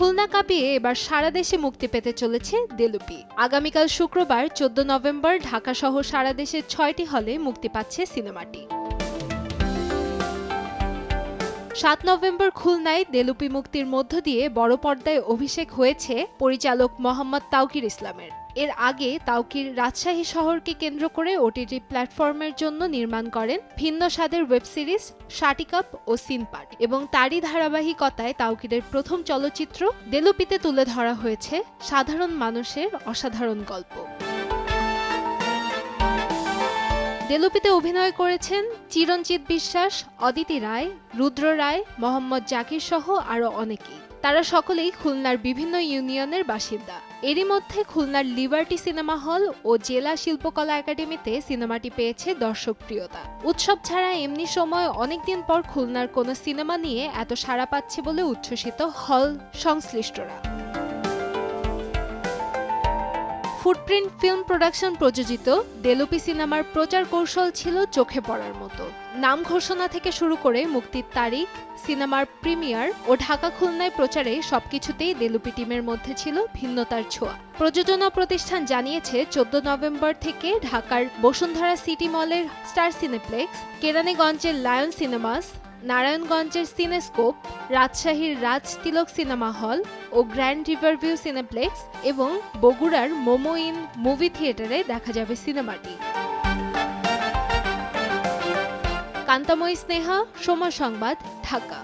খুলনা কাঁপিয়ে এবার সারা দেশে মুক্তি পেতে চলেছে দেলুপি। আগামীকাল শুক্রবার 14 নভেম্বর ঢাকাসহ সারা দেশের 6টি হলে মুক্তি পাচ্ছে সিনেমাটি। 7 নভেম্বর খুলনায় দেলুপি মুক্তির মধ্য দিয়ে বড় পর্দায় অভিষেক হয়েছে পরিচালক মোহাম্মদ তাওকির ইসলামের। এর আগে তাওকির রাজশাহী শহরকে কেন্দ্র করে ওটিটি প্ল্যাটফর্মের জন্য নির্মাণ করেন ভিন্ন স্বাদের ওয়েব সিরিজ শাটিকাপ ও সিনপাট, এবং তারই ধারাবাহিকতায় তাওকিরের প্রথম চলচ্চিত্র দেলুপিতে তুলে ধরা হয়েছে সাধারণ মানুষের অসাধারণ গল্প। দেলুপিতে অভিনয় করেছেন চিরঞ্জিত বিশ্বাস, অদিতি রায়, রুদ্র রায়, মোহাম্মদ জাকির সহ আরও অনেকেই। তারা সকলেই খুলনার বিভিন্ন ইউনিয়নের বাসিন্দা। এরই মধ্যে খুলনার লিবার্টি সিনেমা হল ও জেলা শিল্পকলা একাডেমিতে সিনেমাটি পেয়েছে দর্শকপ্রিয়তা। উৎসব ছাড়া এমনি সময় অনেকদিন পর খুলনার কোনো সিনেমা নিয়ে এত সাড়া পাচ্ছে বলে উচ্ছ্বসিত হল সংশ্লিষ্টরা। ফুটপ্রিন্ট ফিল্ম প্রোডাকশন প্রযোজিত দেলুপি সিনেমার প্রচার কৌশল ছিল চোখে পড়ার মতো। নাম ঘোষণা থেকে শুরু করে মুক্তির তারিখ, সিনেমার প্রিমিয়ার ও ঢাকা খুলনায় প্রচারে সবকিছুতেই দেলুপি টিমের মধ্যে ছিল ভিন্নতার ছোঁয়া। প্রযোজনা প্রতিষ্ঠান জানিয়েছে 14 নভেম্বর থেকে ঢাকার বসুন্ধরা সিটি মলের স্টার সিনেপ্লেক্স, কেরানীগঞ্জের লায়ন সিনেমাস, নারায়ণগঞ্জের সিনেস্কোপ, রাজশাহীর রাজ তিলক সিনেমা হল ও গ্র্যান্ড রিভারভিউ সিনেপ্লেক্স এবং বগুড়ার মোমো ইন মুভি থিয়েটারে দেখা যাবে সিনেমাটি। কান্তাময়ী স্নেহা, সময় সংবাদ, ঢাকা।